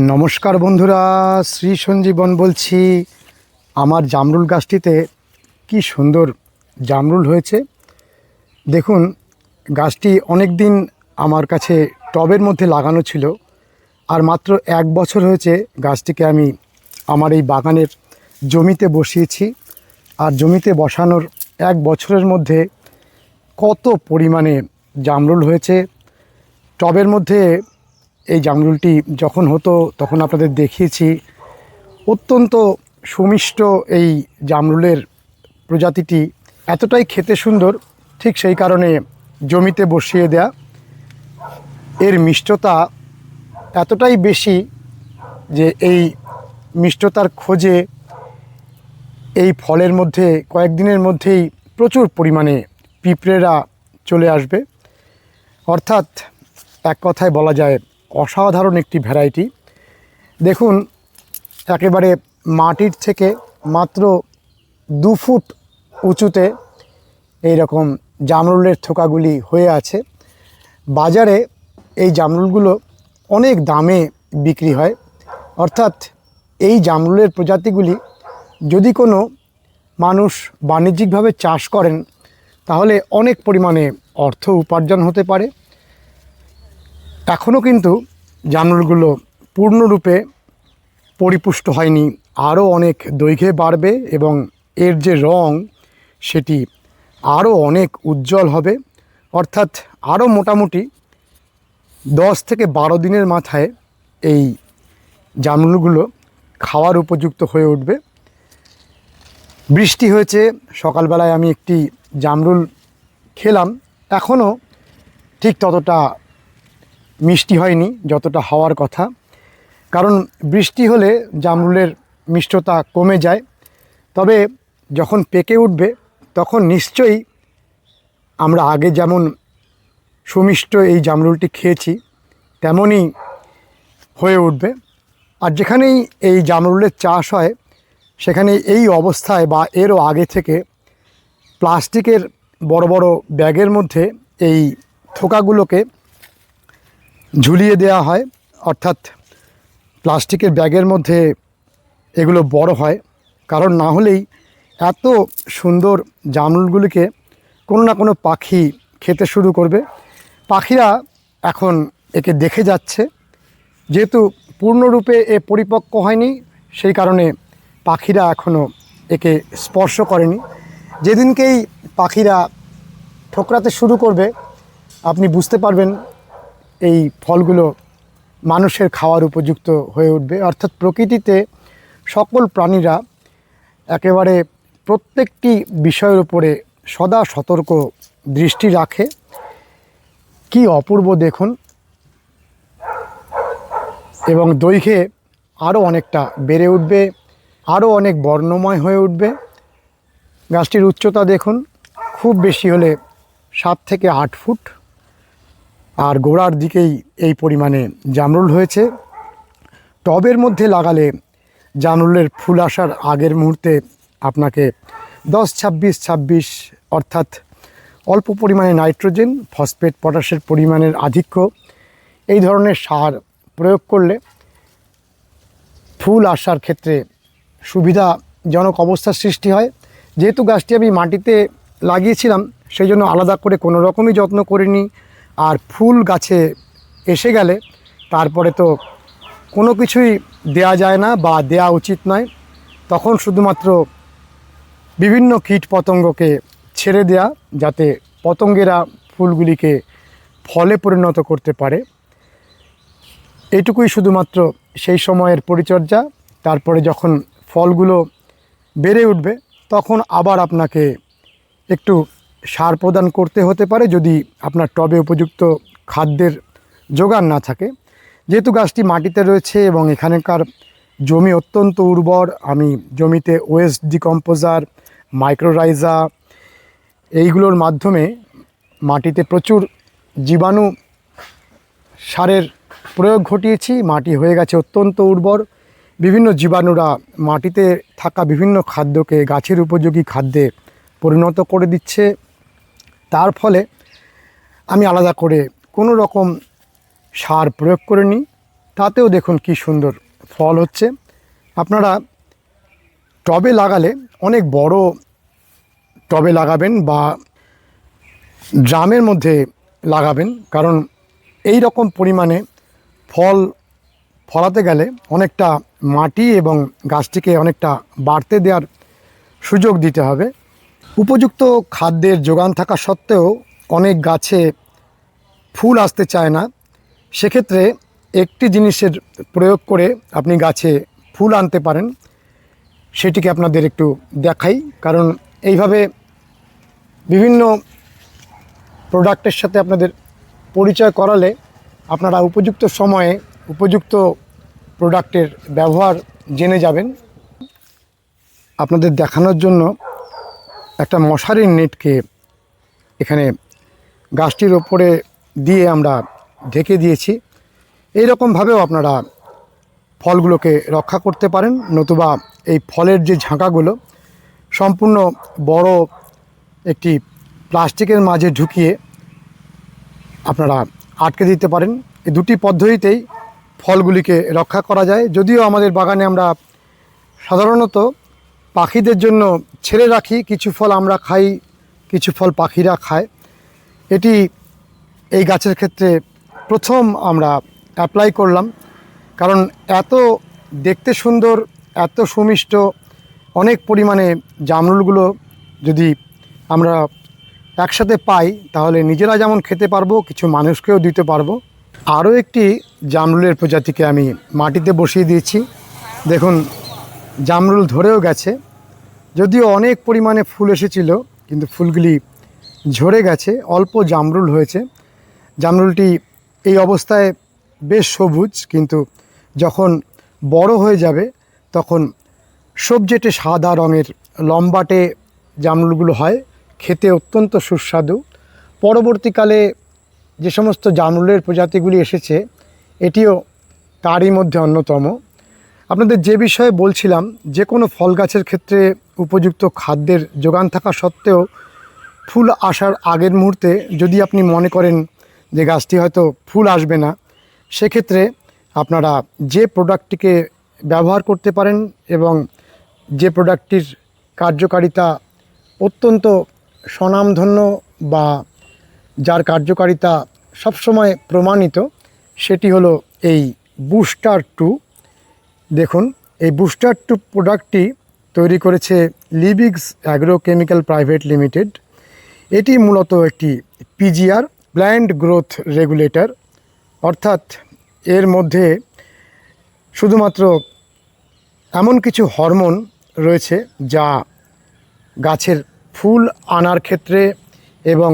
নমস্কার বন্ধুরা, শ্রী সঞ্জীবন বলছি। আমার জামরুল গাছটিতে কি সুন্দর জামরুল হয়েছে দেখুন। গাছটি অনেক দিন আমার কাছে টবের মধ্যে লাগানো ছিল, আর মাত্র 1 বছর হয়েছে গাছটিকে আমি আমার এই বাগানের জমিতে বসিয়েছি। আর জমিতে বসানোর 1 বছরের মধ্যে কত পরিমাণে জামরুল হয়েছে। টবের মধ্যে এই জামরুলটি যখন হতো তখন আপনাদের দেখিয়েছি। অত্যন্ত সুমিষ্ট এই জামরুলের প্রজাতিটি এতটাই খেতে সুন্দর, ঠিক সেই কারণে জমিতে বসিয়ে দেয়া। এর মিষ্টতা এতটাই বেশি যে এই মিষ্টতার খোঁজে এই ফলের মধ্যে কয়েকদিনের মধ্যেই প্রচুর পরিমাণে পিঁপড়েরা চলে আসবে। অর্থাৎ এক কথায় বলা যায় অসাধারণ একটি ভ্যারাইটি। দেখুন, একেবারে মাটির থেকে মাত্র 2 ফুট উঁচুতে এই রকম জামরুলের থোকাগুলি হয়ে আছে। বাজারে এই জামরুলগুলো অনেক দামে বিক্রি হয়। অর্থাৎ এই জামরুলের প্রজাতিগুলি যদি কোনো মানুষ বাণিজ্যিকভাবে চাষ করেন তাহলে অনেক পরিমাণে অর্থ উপার্জন হতে পারে। এখনও কিন্তু জামরুলগুলো পূর্ণরূপে পরিপুষ্ট হয়নি, আরও অনেক দৈর্ঘ্যে বাড়বে এবং এর যে রং সেটি আরও অনেক উজ্জ্বল হবে। অর্থাৎ আরও মোটামুটি 10 থেকে 12 দিনের মাথায় এই জামরুলগুলো খাওয়ার উপযুক্ত হয়ে উঠবে। বৃষ্টি হয়েছে, সকালবেলায় আমি একটি জামরুল খেলাম, এখনও ঠিক ততটা মিষ্টি হয়নি যতটা হওয়ার কথা। কারণ বৃষ্টি হলে জামরুলের মিষ্টতা কমে যায়। তবে যখন পেকে উঠবে তখন নিশ্চয়ই আমরা আগে যেমন সুমিষ্ট এই জামরুলটি খেয়েছি তেমনই হয়ে উঠবে। আর যেখানেই এই জামরুলের চাষ হয় সেখানে এই অবস্থায় বা এরও আগে থেকে প্লাস্টিকের বড় বড় ব্যাগের মধ্যে এই থোকাগুলোকে ঝুলিয়ে দেওয়া হয়। অর্থাৎ প্লাস্টিকের ব্যাগের মধ্যে এগুলো বড় হয়, কারণ না হলেই এত সুন্দর জামরুলগুলিকে কোনো না কোনো পাখি খেতে শুরু করবে। পাখিরা এখন একে দেখে যাচ্ছে, যেহেতু পূর্ণরূপে এ পরিপক্ক হয়নি সেই কারণে পাখিরা এখনও একে স্পর্শ করেনি। যেদিনকেই পাখিরা ঠোকরাতে শুরু করবে আপনি বুঝতে পারবেন এই ফলগুলো মানুষের খাওয়ার উপযুক্ত হয়ে উঠবে। অর্থাৎ প্রকৃতিতে সকল প্রাণীরা একেবারে প্রত্যেকটি বিষয়ের উপরে সদা সতর্ক দৃষ্টি রাখে। কি অপূর্ব দেখুন, এবং দৈর্ঘ্যে আরও অনেকটা বেড়ে উঠবে, আরও অনেক বর্ণময় হয়ে উঠবে। গাছটির উচ্চতা দেখুন, খুব বেশি হলে 7 থেকে 8 ফুট, আর গোড়ার দিকেই এই পরিমাণে জামরুল হয়েছে। টবের মধ্যে লাগালে জামরুলের ফুল আসার আগের মুহূর্তে আপনাকে 10-26-26 অর্থাৎ অল্প পরিমাণে নাইট্রোজেন, ফসফেট, পটাশের পরিমাণের আধিক্য এই ধরনের সার প্রয়োগ করলে ফুল আসার ক্ষেত্রে সুবিধাজনক অবস্থার সৃষ্টি হয়। যেহেতু গাছটি আমি মাটিতে লাগিয়েছিলাম সেই জন্য আলাদা করে কোনো রকমই যত্ন করিনি। আর ফুল গাছে এসে গেলে তারপরে তো কোনো কিছুই দেয়া যায় না বা দেয়া উচিত নয়। তখন শুধুমাত্র বিভিন্ন কীট পতঙ্গকে ছেড়ে দেয়া, যাতে পতঙ্গেরা ফুলগুলিকে ফলে পরিণত করতে পারে। এইটুকুই শুধুমাত্র সেই সময়ের পরিচর্যা। তারপরে যখন ফলগুলো বেড়ে উঠবে তখন আবার আপনাকে একটু সার প্রদান করতে হতে পারে যদি আপনার টবে উপযুক্ত খাদ্যের জোগান না থাকে। যেহেতু গাছটি মাটিতে রয়েছে এবং এখানকার জমি অত্যন্ত উর্বর, আমি জমিতে ওয়েস্ট ডিকম্পোজার, মাইক্রোরাইজা এইগুলোর মাধ্যমে মাটিতে প্রচুর জীবাণু সারের প্রয়োগ ঘটিয়েছি। মাটি হয়ে গেছে অত্যন্ত উর্বর। বিভিন্ন জীবাণুরা মাটিতে থাকা বিভিন্ন খাদ্যকে গাছের উপযোগী খাদ্যে পরিণত করে দিচ্ছে। তার ফলে আমি আলাদা করে কোনো রকম সার প্রয়োগ করিনি। তাতেও দেখুন কি সুন্দর ফল হচ্ছে। আপনারা টবে লাগালে অনেক বড় টবে লাগাবেন বা ড্রামের মধ্যে লাগাবেন, কারণ এই রকম পরিমাণে ফল ফলাতে গেলে অনেকটা মাটি এবং গাছটিকে অনেকটা বাড়তে দেওয়ার সুযোগ দিতে হবে। উপযুক্ত খাদ্যের যোগান থাকা সত্ত্বেও অনেক গাছে ফুল আসতে চায় না। সেক্ষেত্রে একটি জিনিসের প্রয়োগ করে আপনি গাছে ফুল আনতে পারেন, সেটিকে আপনাদের একটু দেখাই। কারণ এইভাবে বিভিন্ন প্রোডাক্টের সাথে আপনাদের পরিচয় করালে আপনারা উপযুক্ত সময়ে উপযুক্ত প্রোডাক্টের ব্যবহার জেনে যাবেন। আপনাদের দেখানোর জন্য একটা মশারির নেটকে এখানে গাছটির ওপরে দিয়ে আমরা ঢেকে দিয়েছি। এই রকমভাবেও আপনারা ফলগুলোকে রক্ষা করতে পারেন, নতুবা এই ফলের যে ঝাঁকাগুলো সম্পূর্ণ বড় একটি প্লাস্টিকের মাঝে ঢুকিয়ে আপনারা আটকে দিতে পারেন। এই দুটি পদ্ধতিতেই ফলগুলিকে রক্ষা করা যায়। যদিও আমাদের বাগানে আমরা সাধারণত পাখিদের জন্য ছেড়ে রাখি, কিছু ফল আমরা খাই, কিছু ফল পাখিরা খায়। এটি এই গাছের ক্ষেত্রে প্রথম আমরা অ্যাপ্লাই করলাম, কারণ এত দেখতে সুন্দর, এত সুমিষ্ট অনেক পরিমাণে জামরুলগুলো যদি আমরা একসাথে পাই তাহলে নিজেরা যেমন খেতে পারবো, কিছু মানুষকেও দিতে পারবো। আরও একটি জামরুলের প্রজাতিকে আমি মাটিতে বসিয়ে দিয়েছি। দেখুন জামরুল ধরেও গেছে, যদিও অনেক পরিমাণে ফুল এসেছিল কিন্তু ফুলগুলি ঝরে গেছে, অল্প জামরুল হয়েছে। জামরুলটি এই অবস্থায় বেশ সবুজ, কিন্তু যখন বড় হয়ে যাবে তখন সবজেটে সাদা রঙের লম্বাটে জামরুলগুলো হয়, খেতে অত্যন্ত সুস্বাদু। পরবর্তীকালে যে সমস্ত জামরুলের প্রজাতিগুলি এসেছে এটিও তারই মধ্যে অন্যতম। আপনাদের যে বিষয়ে বলছিলাম, যে কোনো ফল গাছের ক্ষেত্রে উপযুক্ত খাদ্যের যোগান থাকা সত্ত্বেও ফুল আসার আগের মুহূর্তে যদি আপনি মনে করেন যে গাছটি হয়তো ফুল আসবে না, সেক্ষেত্রে আপনারা যে প্রোডাক্টটিকে ব্যবহার করতে পারেন এবং যে প্রোডাক্টটির কার্যকারিতা অত্যন্ত স্বনামধন্য বা যার কার্যকারিতা সবসময় প্রমাণিত, সেটি হলো এই বুস্টার 2। দেখুন এই বুস্টার 2 প্রোডাক্টটি তৈরি করেছে লিবিক্স অ্যাগ্রোকেমিক্যাল প্রাইভেট লিমিটেড। এটি মূলত একটি পিজিআর, প্ল্যান্ট গ্রোথ রেগুলেটর, অর্থাৎ এর মধ্যে শুধুমাত্র এমন কিছু হরমোন রয়েছে যা গাছের ফুল আনার ক্ষেত্রে এবং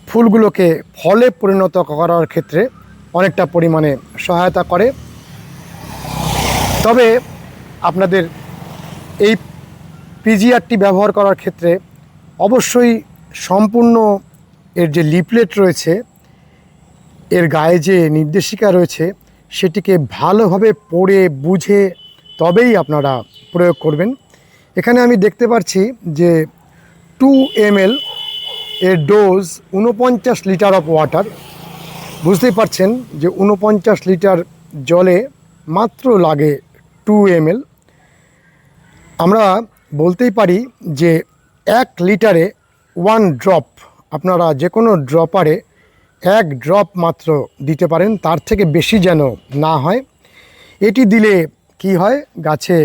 ফুলগুলোকে ফলে পরিণত করার ক্ষেত্রে অনেকটা পরিমাণে সহায়তা করে। তবে আপনাদের এই পিজিআরটি ব্যবহার করার ক্ষেত্রে অবশ্যই সম্পূর্ণ এর যে লিফলেট রয়েছে, এর গায়ে যে নির্দেশিকা রয়েছে সেটিকে ভালোভাবে পড়ে বুঝে তবেই আপনারা প্রয়োগ করবেন। এখানে আমি দেখতে পাচ্ছি যে 2 ml এর ডোজ 49 লিটার অফ ওয়াটার। বুঝতেই পারছেন যে 49 লিটার জলে মাত্র লাগে 2 ml। আমরা বলতেই পারি যে 1 লিটারে 1 ড্রপ, আপনারা যে কোনো ড্রপারে 1 ড্রপ মাত্র দিতে পারেন, তার থেকে বেশি যেন না হয়। এটি দিলে কি হয়, গাছে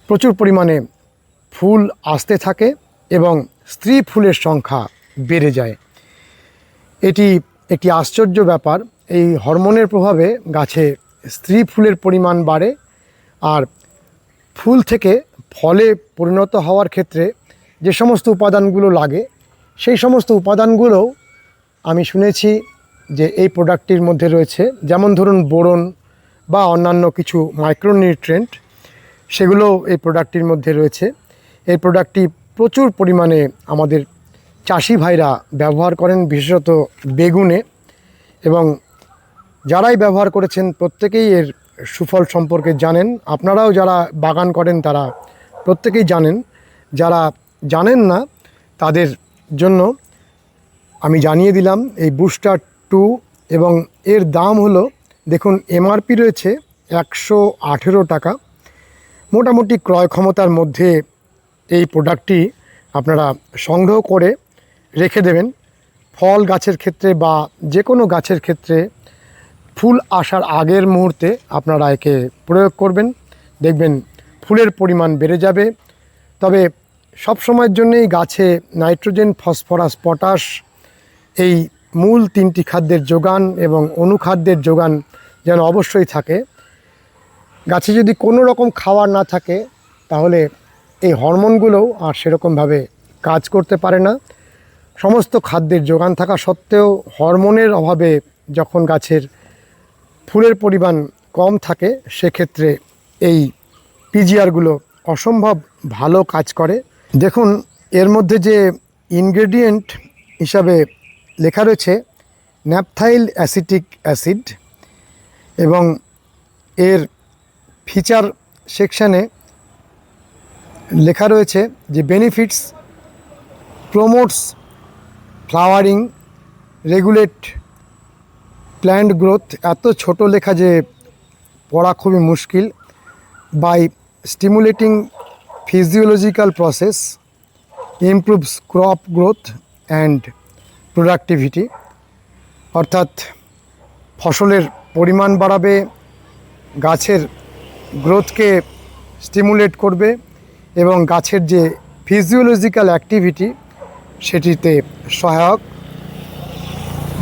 প্রচুর পরিমাণে ফুল আসতে থাকে এবং স্ত্রী ফুলের সংখ্যা বেড়ে যায়। এটি একটি আশ্চর্য ব্যাপার। এই হরমোনের প্রভাবে গাছে স্ত্রী ফুলের পরিমাণ বাড়ে, আর ফুল থেকে ফলে পরিণত হওয়ার ক্ষেত্রে যে সমস্ত উপাদানগুলো লাগে সেই সমস্ত উপাদানগুলোও আমি শুনেছি যে এই প্রোডাক্টটির মধ্যে রয়েছে। যেমন ধরুন বোরন বা অন্যান্য কিছু মাইক্রোনিউট্রিয়েন্ট, সেগুলো এই প্রোডাক্টটির মধ্যে রয়েছে। এই প্রোডাক্টটি প্রচুর পরিমাণে আমাদের চাষি ভাইরা ব্যবহার করেন, বিশেষত বেগুনে, এবং যারাই ব্যবহার করেছেন প্রত্যেকেই এর সুফল সম্পর্কে জানেন। আপনারাও যারা বাগান করেন তারা প্রত্যেকেই জানেন। যারা জানেন না তাদের জন্য আমি জানিয়ে দিলাম এই বুস্টার 2, এবং এর দাম হলো দেখুন এমআরপি রয়েছে 118 টাকা। মোটামুটি ক্রয় ক্ষমতার মধ্যে এই প্রোডাক্টটি আপনারা সংগ্রহ করে রেখে দেবেন। ফল গাছের ক্ষেত্রে বা যে কোনো গাছের ক্ষেত্রে ফুল আসার আগের মুহূর্তে আপনারা একে প্রয়োগ করবেন, দেখবেন ফুলের পরিমাণ বেড়ে যাবে। তবে সব সময়ের জন্যেই গাছে নাইট্রোজেন, ফসফরাস, পটাশ এই মূল 3টি খাদ্যের যোগান এবং অনুখাদ্যের যোগান যেন অবশ্যই থাকে। গাছে যদি কোনো রকম খাবার না থাকে তাহলে এই হরমোনগুলোও আর সেরকমভাবে কাজ করতে পারে না। সমস্ত খাদ্যের যোগান থাকা সত্ত্বেও হরমোনের অভাবে যখন গাছের ফুলের পরিমাণ কম থাকে সেক্ষেত্রে এই পিজিআরগুলো অসম্ভব ভালো কাজ করে। দেখুন এর মধ্যে যে ইনগ্রেডিয়েন্ট হিসাবে লেখা রয়েছে ন্যাপথাইল অ্যাসিটিক অ্যাসিড, এবং এর ফিচার সেকশানে লেখা রয়েছে যে benefits promotes flowering, regulate plant growth. এত ছোট লেখা যে পড়া খুবই মুশকিল। By stimulating physiological process, improves crop growth and productivity, অর্থাৎ ফসলের পরিমাণ বাড়াবে, গাছের গ্রোথকে স্টিমুলেট করবে এবং গাছের যে ফিজিওলজিক্যাল অ্যাক্টিভিটি সেটিতে সহায়ক।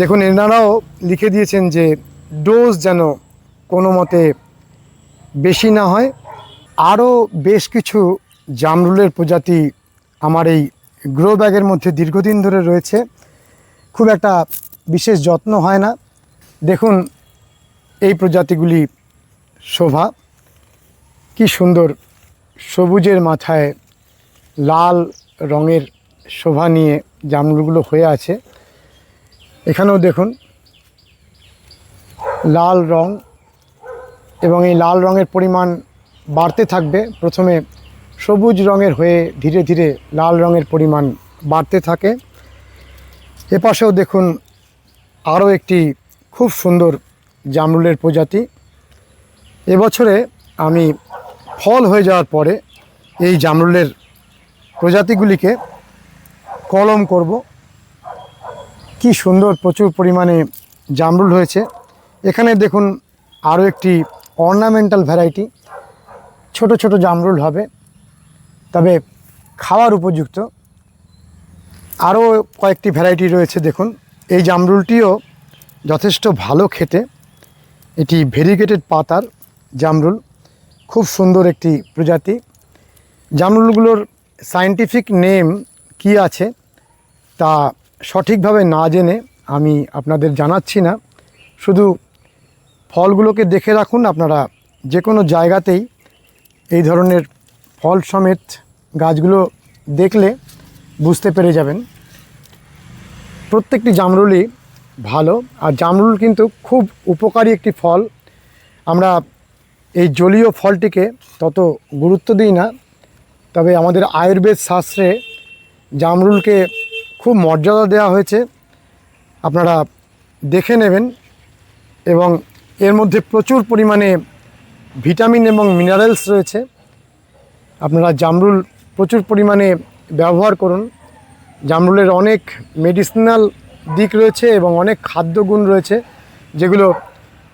দেখুন এনারাও লিখে দিয়েছেন যে ডোজ যেন কোনো মতে বেশি না হয়। আরও বেশ কিছু জামরুলের প্রজাতি আমার এই গ্রো ব্যাগের মধ্যে দীর্ঘদিন ধরে রয়েছে, খুব একটা বিশেষ যত্ন হয় না। দেখুন এই প্রজাতিগুলি শোভা, কি সুন্দর সবুজের মাথায় লাল রঙের শোভা নিয়ে জামরুলগুলো হয়ে আছে। এখানেও দেখুন লাল রং, এবং এই লাল রঙের পরিমাণ বাড়তে থাকবে। প্রথমে সবুজ রঙের হয়ে ধীরে ধীরে লাল রঙের পরিমাণ বাড়তে থাকে। এপাশেও দেখুন আরও একটি খুব সুন্দর জামরুলের প্রজাতি। এবছরে আমি ফল হয়ে যাওয়ার পরে এই জামরুলের প্রজাতিগুলিকে কলম করব। কি সুন্দর প্রচুর পরিমাণে জামরুল হয়েছে। এখানে দেখুন আরও একটি অর্নামেন্টাল ভ্যারাইটি, ছোট ছোট জামরুল হবে, তবে খাওয়ার উপযুক্ত। আরও কয়েকটি ভ্যারাইটি রয়েছে। দেখুন এই জামরুলটিও যথেষ্ট ভালো খেতে। এটি ভেরিগেটেড পাতার জামরুল, খুব সুন্দর একটি প্রজাতি। জামরুলগুলোর সায়েন্টিফিক নেম কি আছে তা সঠিকভাবে না জেনে আমি আপনাদের জানাচ্ছি না। শুধু ফলগুলোকে দেখে রাখুন, আপনারা যে কোনো জায়গাতেই এই ধরনের ফল সমেত গাছগুলো দেখলে বুঝতে পেরে যাবেন। প্রত্যেকটি জামরুলই ভালো, আর জামরুল কিন্তু খুব উপকারী একটি ফল। আমরা এই জলীয় ফলটিকে তত গুরুত্ব দিই না, তবে আমাদের আয়ুর্বেদ শাস্ত্রে জামরুলকে খুব মর্যাদা দেওয়া হয়েছে, আপনারা দেখে নেবেন। এবং এর মধ্যে প্রচুর পরিমাণে ভিটামিন এবং মিনারেলস রয়েছে। আপনারা জামরুল প্রচুর পরিমাণে ব্যবহার করুন। জামরুলের অনেক মেডিসিনাল দিক রয়েছে এবং অনেক খাদ্যগুণ রয়েছে, যেগুলো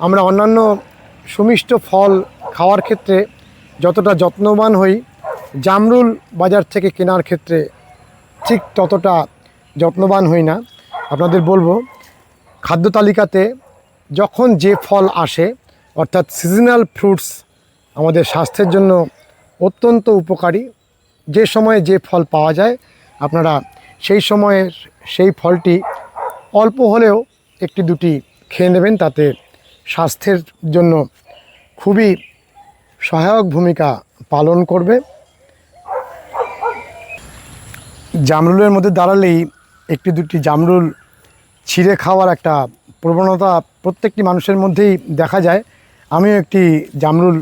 আমরা অন্যান্য সুমিষ্ট ফল খাওয়ার ক্ষেত্রে যতটা যত্নবান হই, জামরুল বাজার থেকে কেনার ক্ষেত্রে ঠিক ততটা যত্নবান হই না। আপনাদের বলবো খাদ্য তালিকাতে যখন যে ফল আসে, অর্থাৎ সিজনাল ফ্রুটস আমাদের স্বাস্থ্যের জন্য অত্যন্ত উপকারী। যে সময়ে যে ফল পাওয়া যায় আপনারা সেই সময়ের সেই ফলটি অল্প হলেও একটি দুটি খেয়ে নেবেন, তাতে স্বাস্থ্যের জন্য খুবই সহায়ক ভূমিকা পালন করবে। জামরুলের মধ্যে দাঁড়ালেই একটি দুটি জামরুল ছিঁড়ে খাওয়ার একটা প্রবণতা প্রত্যেকটি মানুষের মধ্যেই দেখা যায়। আমিও একটি জামরুল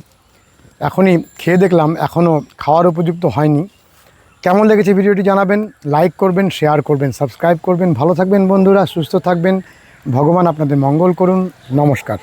এখনই খেয়ে দেখলাম, এখনও খাওয়ার উপযুক্ত হয়নি। কেমন লেগেছে ভিডিওটি জানাবেন, লাইক করবেন, শেয়ার করবেন, সাবস্ক্রাইব করবেন। ভালো থাকবেন বন্ধুরা, সুস্থ থাকবেন। ভগবান আপনাদের মঙ্গল করুন। নমস্কার।